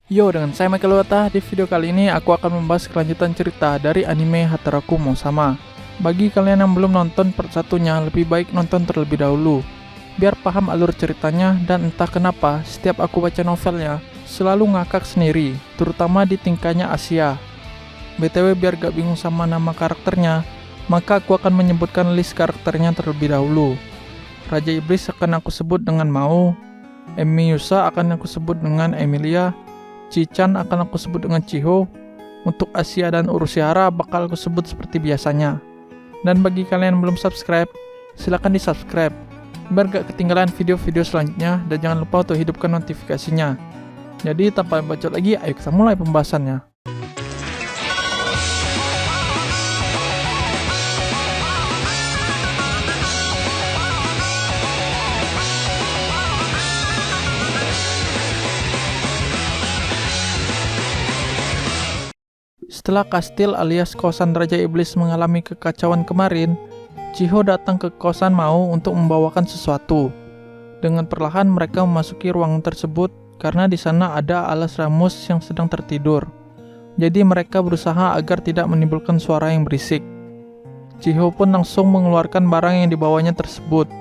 Yo, dengan saya Michael Wata. Di video kali ini aku akan membahas kelanjutan cerita dari anime Hataraku Sama. Bagi kalian yang belum nonton part satunya, lebih baik nonton terlebih dahulu biar paham alur ceritanya. Dan entah kenapa setiap aku baca novelnya selalu ngakak sendiri, terutama di tingkahnya Asia. BTW, biar gak bingung sama nama karakternya, maka aku akan menyebutkan list karakternya terlebih dahulu. Raja Iblis akan aku sebut dengan Mao, Emi-Yusa akan aku sebut dengan Emilia, Chichan akan aku sebut dengan Chiho. Untuk Asia dan Urushihara bakal aku sebut seperti biasanya. Dan bagi kalian yang belum subscribe, silahkan di subscribe biar gak ketinggalan video-video selanjutnya. Dan jangan lupa untuk hidupkan notifikasinya. Jadi tanpa bacot lagi, ayo kita mulai pembahasannya. Setelah kastil alias kosan Raja Iblis mengalami kekacauan kemarin, Chiho datang ke kosan Mao untuk membawakan sesuatu. Dengan perlahan mereka memasuki ruangan tersebut karena di sana ada alas Ramos yang sedang tertidur. Jadi mereka berusaha agar tidak menimbulkan suara yang berisik. Chiho pun langsung mengeluarkan barang yang dibawanya tersebut,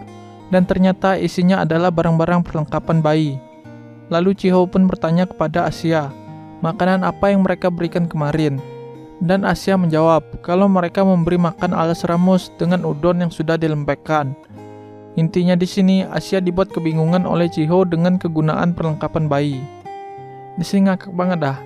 dan ternyata isinya adalah barang-barang perlengkapan bayi. Lalu Chiho pun bertanya kepada Asia, makanan apa yang mereka berikan kemarin. Dan Asia menjawab kalau mereka memberi makan alas Ramos dengan udon yang sudah dilembekkan. Intinya di sini Asia dibuat kebingungan oleh Chiho dengan kegunaan perlengkapan bayi. Di sini ngakak banget dah.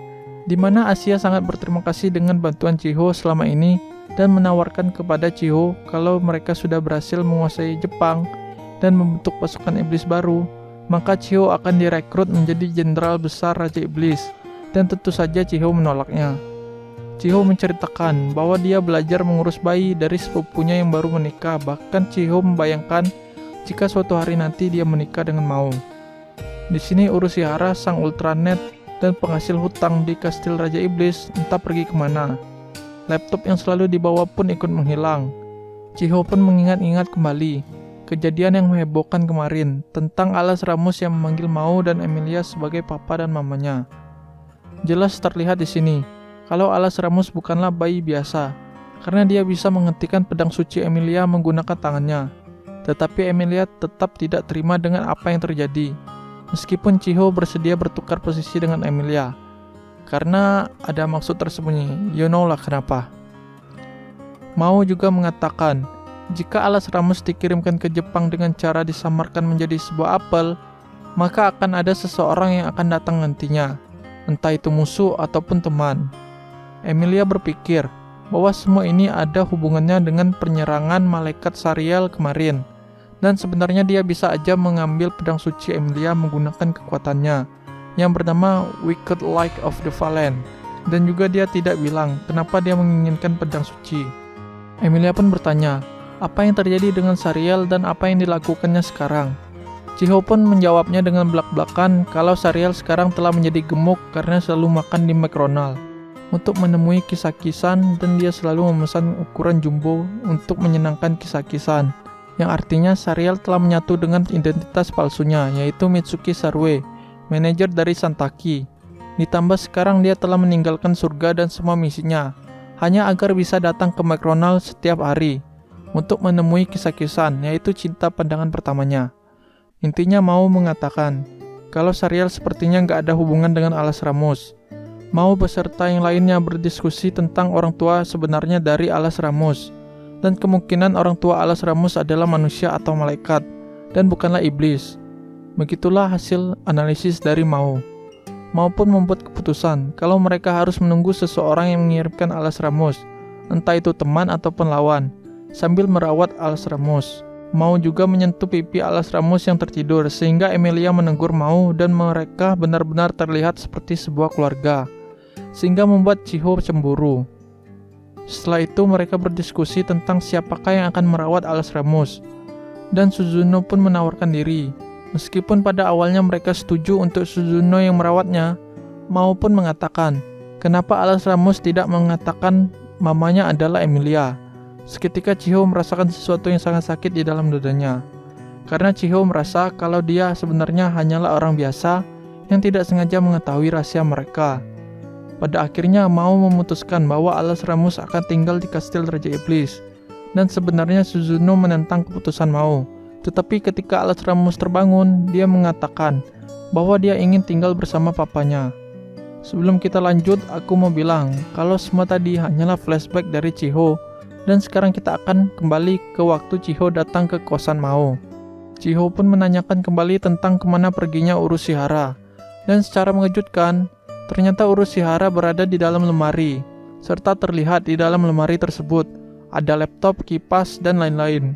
Dimana Asia sangat berterima kasih dengan bantuan Chiho selama ini dan menawarkan kepada Chiho kalau mereka sudah berhasil menguasai Jepang dan membentuk pasukan iblis baru, maka Chiho akan direkrut menjadi jenderal besar Raja Iblis. Dan tentu saja Chiho menolaknya. Chiho menceritakan bahwa dia belajar mengurus bayi dari sepupunya yang baru menikah. Bahkan Chiho membayangkan jika suatu hari nanti dia menikah dengan Mao. Di sini Urushihara, sang ultranet dan penghasil hutang di kastil Raja Iblis, entah pergi kemana. Laptop yang selalu dibawa pun ikut menghilang. Chiho pun mengingat-ingat kembali kejadian yang menghebohkan kemarin tentang alas Ramos yang memanggil Mao dan Emilia sebagai papa dan mamanya. Jelas terlihat di sini kalau alas Ramos bukanlah bayi biasa, karena dia bisa menghentikan pedang suci Emilia menggunakan tangannya. Tetapi Emilia tetap tidak terima dengan apa yang terjadi, meskipun Chiho bersedia bertukar posisi dengan Emilia, karena ada maksud tersembunyi. You know lah kenapa. Mao juga mengatakan, jika alas Ramos dikirimkan ke Jepang dengan cara disamarkan menjadi sebuah apel, maka akan ada seseorang yang akan datang nantinya, entah itu musuh ataupun teman. Emilia berpikir bahwa semua ini ada hubungannya dengan penyerangan malaikat Sariel kemarin, dan sebenarnya dia bisa aja mengambil pedang suci Emilia menggunakan kekuatannya yang bernama Wicked Light of the Fallen, dan juga dia tidak bilang kenapa dia menginginkan pedang suci. Emilia pun bertanya apa yang terjadi dengan Sariel dan apa yang dilakukannya sekarang. Chiho pun menjawabnya dengan belak-belakan kalau Sariel sekarang telah menjadi gemuk karena selalu makan di McDonald untuk menemui Kisaki-san, dan dia selalu memesan ukuran jumbo untuk menyenangkan Kisaki-san, yang artinya Sariel telah menyatu dengan identitas palsunya, yaitu Mitsuki Sarue, manajer dari Santaki. Ditambah sekarang dia telah meninggalkan surga dan semua misinya hanya agar bisa datang ke McDonald setiap hari untuk menemui Kisaki-san, yaitu cinta pandangan pertamanya. Intinya Mao mengatakan kalau Sariel sepertinya nggak ada hubungan dengan alas Ramos. Mao beserta yang lainnya berdiskusi tentang orang tua sebenarnya dari alas Ramos, dan kemungkinan orang tua alas Ramos adalah manusia atau malaikat dan bukanlah iblis. Begitulah hasil analisis dari Mao. Mao pun membuat keputusan kalau mereka harus menunggu seseorang yang mengirimkan alas Ramos, entah itu teman ataupun lawan, sambil merawat alas Ramos. Mao juga menyentuh pipi alas Ramos yang tertidur sehingga Emilia menegur Mao, dan mereka benar-benar terlihat seperti sebuah keluarga, sehingga membuat Chiho cemburu. Setelah itu mereka berdiskusi tentang siapakah yang akan merawat alas Ramos, dan Suzuno pun menawarkan diri. Meskipun pada awalnya mereka setuju untuk Suzuno yang merawatnya, Mao pun mengatakan kenapa alas Ramos tidak mengatakan mamanya adalah Emilia. Seketika Chiho merasakan sesuatu yang sangat sakit di dalam dadanya, karena Chiho merasa kalau dia sebenarnya hanyalah orang biasa yang tidak sengaja mengetahui rahasia mereka. Pada akhirnya Mao memutuskan bahwa Alas Ramus akan tinggal di kastil Raja Iblis, dan sebenarnya Suzuno menentang keputusan Mao. Tetapi ketika Alas Ramus terbangun, dia mengatakan bahwa dia ingin tinggal bersama papanya. Sebelum kita lanjut, aku mau bilang kalau semua tadi hanyalah flashback dari Chiho, dan sekarang kita akan kembali ke waktu Chiho datang ke kosan Mao. Chiho pun menanyakan kembali tentang kemana perginya Urushihara, dan secara mengejutkan, ternyata Urushihara berada di dalam lemari, serta terlihat di dalam lemari tersebut ada laptop, kipas, dan lain-lain.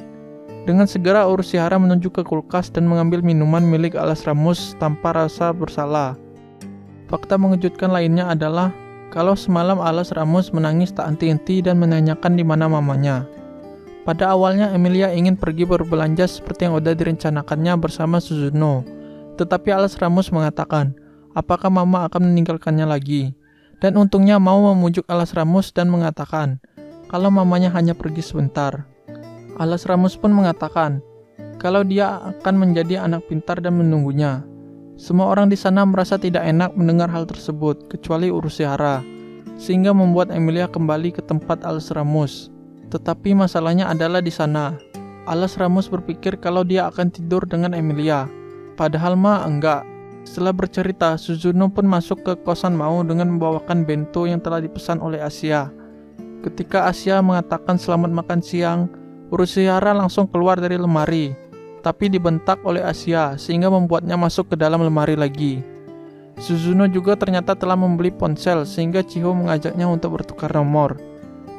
Dengan segera Urushihara menuju ke kulkas dan mengambil minuman milik Alas Ramus tanpa rasa bersalah. Fakta mengejutkan lainnya adalah kalau semalam Alas Ramus menangis tak henti-henti dan menanyakan di mana mamanya. Pada awalnya Emilia ingin pergi berbelanja seperti yang sudah direncanakannya bersama Suzuno, tetapi Alas Ramus mengatakan, apakah mama akan meninggalkannya lagi? Dan untungnya mau memujuk Alas Ramus dan mengatakan kalau mamanya hanya pergi sebentar. Alas Ramus pun mengatakan kalau dia akan menjadi anak pintar dan menunggunya. Semua orang di sana merasa tidak enak mendengar hal tersebut, kecuali Urushihara, sehingga membuat Emilia kembali ke tempat Alas Ramus. Tetapi masalahnya adalah di sana. Alas Ramus berpikir kalau dia akan tidur dengan Emilia, padahal enggak. Setelah bercerita, Suzuno pun masuk ke kosan Mao dengan membawakan bento yang telah dipesan oleh Asia. Ketika Asia mengatakan selamat makan siang, Urushihara langsung keluar dari lemari, tapi dibentak oleh Asia sehingga membuatnya masuk ke dalam lemari lagi. Suzuno juga ternyata telah membeli ponsel sehingga Chiho mengajaknya untuk bertukar nomor.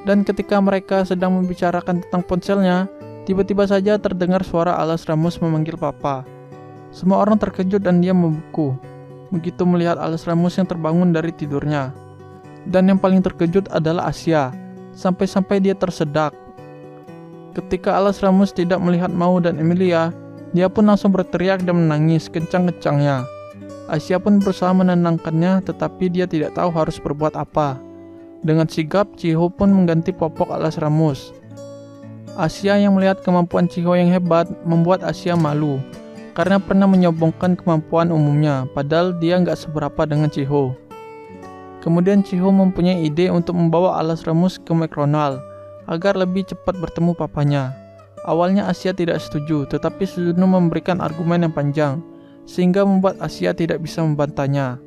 Dan ketika mereka sedang membicarakan tentang ponselnya, tiba-tiba saja terdengar suara Alas Ramus memanggil papa. Semua orang terkejut dan dia membeku begitu melihat Alas Ramus yang terbangun dari tidurnya. Dan yang paling terkejut adalah Asia, sampai-sampai dia tersedak. Ketika Alas Ramus tidak melihat Mao dan Emilia, dia pun langsung berteriak dan menangis kencang-kencangnya. Asia pun berusaha menenangkannya, tetapi dia tidak tahu harus berbuat apa. Dengan sigap, Chiho pun mengganti popok Alas Ramus. Asia yang melihat kemampuan Chiho yang hebat membuat Asia malu, karena pernah menyombongkan kemampuan umumnya, padahal dia nggak seberapa dengan Chiho. Kemudian Chiho mempunyai ide untuk membawa Alas Ramus ke McDonald agar lebih cepat bertemu papanya. Awalnya Asia tidak setuju, tetapi Suzuno memberikan argumen yang panjang, sehingga membuat Asia tidak bisa membantahnya.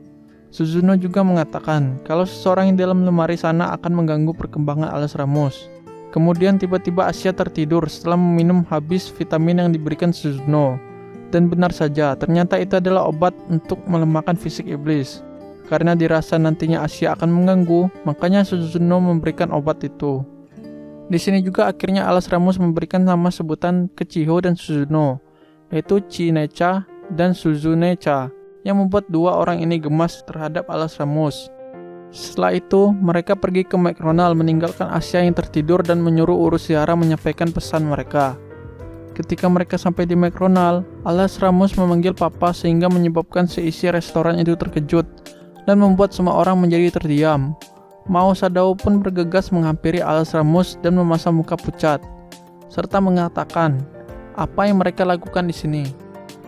Suzuno juga mengatakan kalau seseorang yang dalam lemari sana akan mengganggu perkembangan Alas Ramus. Kemudian tiba-tiba Asia tertidur setelah meminum habis vitamin yang diberikan Suzuno. Dan benar saja, ternyata itu adalah obat untuk melemahkan fisik iblis. Karena dirasa nantinya Asia akan mengganggu, makanya Suzuno memberikan obat itu. Di sini juga akhirnya Alas Ramus memberikan nama sebutan ke Chiho dan Suzuno, yaitu Chinecha dan Suzunecha, yang membuat dua orang ini gemas terhadap Alas Ramus. Setelah itu, mereka pergi ke McDonald meninggalkan Asia yang tertidur dan menyuruh Urushihara menyampaikan pesan mereka. Ketika mereka sampai di McDonald, Alas Ramus memanggil papa sehingga menyebabkan seisi restoran itu terkejut dan membuat semua orang menjadi terdiam. Mao Sadao pun bergegas menghampiri Alas Ramus dan memasang muka pucat, serta mengatakan apa yang mereka lakukan di sini.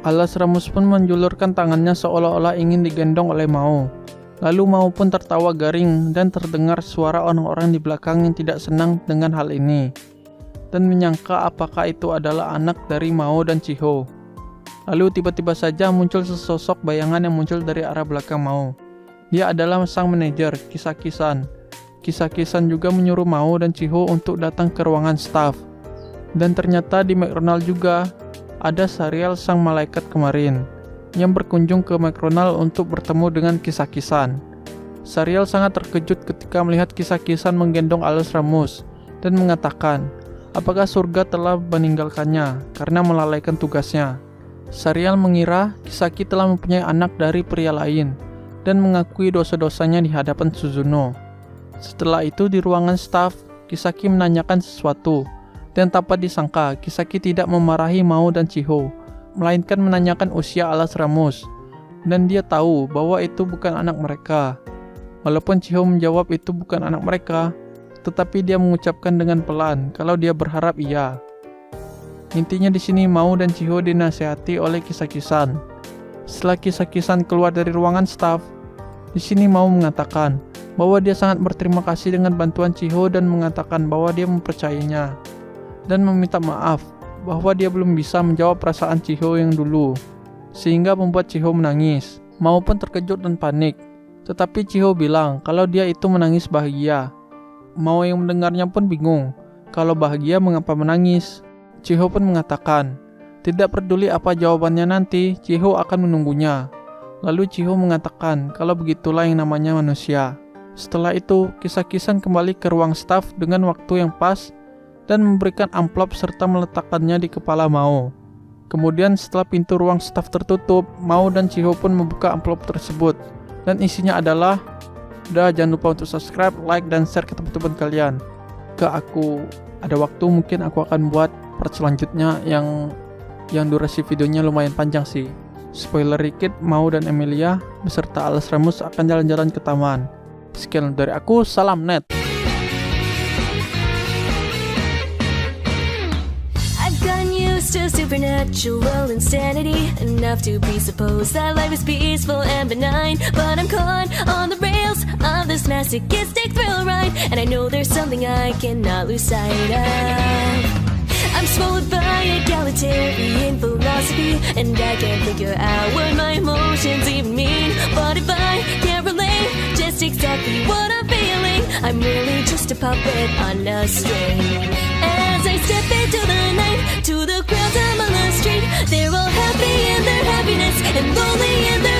Alas Ramus pun menjulurkan tangannya seolah-olah ingin digendong oleh Mao. Lalu Mao pun tertawa garing dan terdengar suara orang-orang di belakang yang tidak senang dengan hal ini, dan menyangka apakah itu adalah anak dari Mao dan Chiho. Lalu tiba-tiba saja muncul sesosok bayangan yang muncul dari arah belakang Mao. Dia adalah sang manajer, Kisaki-san. Kisaki-san juga menyuruh Mao dan Chiho untuk datang ke ruangan staf. Dan ternyata di McDonald juga ada Sariel sang malaikat kemarin, yang berkunjung ke McDonald untuk bertemu dengan Kisaki-san. Sariel sangat terkejut ketika melihat Kisaki-san menggendong Alas Ramus, dan mengatakan, apakah surga telah meninggalkannya karena melalaikan tugasnya. Sariel mengira Kisaki telah mempunyai anak dari pria lain, dan mengakui dosa-dosanya di hadapan Suzuno. Setelah itu di ruangan staf, Kisaki menanyakan sesuatu, dan tanpa disangka Kisaki tidak memarahi Mao dan Chiho, melainkan menanyakan usia Alas Ramus, dan dia tahu bahwa itu bukan anak mereka. Walaupun Chiho menjawab itu bukan anak mereka, tetapi dia mengucapkan dengan pelan kalau dia berharap iya. Intinya di sini Mao dan Chiho dinasihati oleh Kisaki-san. Setelah kisah-kisan keluar dari ruangan staf, di sini Mao mengatakan bahwa dia sangat berterima kasih dengan bantuan Chiho dan mengatakan bahwa dia mempercayainya dan meminta maaf bahwa dia belum bisa menjawab perasaan Chiho yang dulu, sehingga membuat Chiho menangis. Mao pun terkejut dan panik, tetapi Chiho bilang kalau dia itu menangis bahagia. Mao yang mendengarnya pun bingung, kalau bahagia mengapa menangis. Chiho pun mengatakan, tidak peduli apa jawabannya nanti, Chiho akan menunggunya. Lalu Chiho mengatakan kalau begitulah yang namanya manusia. Setelah itu, kisah-kisan kembali ke ruang staf dengan waktu yang pas dan memberikan amplop serta meletakkannya di kepala Mao. Kemudian setelah pintu ruang staf tertutup, Mao dan Chiho pun membuka amplop tersebut. Dan isinya adalah, jangan lupa untuk subscribe, like, dan share ke teman-teman kalian. Aku ada waktu mungkin aku akan buat part selanjutnya yang durasi videonya lumayan panjang sih. Spoiler dikit, Mao dan Emilia beserta Alas Remus akan jalan-jalan ke taman. Sekian dari aku, salam net. To supernatural insanity, enough to presuppose that life is peaceful and benign. But I'm caught on the rails of this masochistic thrill ride, and I know there's something I cannot lose sight of. I'm swallowed by egalitarian philosophy, and I can't figure out what my emotions even mean. But if I can't relate just exactly what I'm feeling, I'm really just a puppet on a string. As I step into the night, to the crowds I'm on the street, they're all happy in their happiness and lonely in their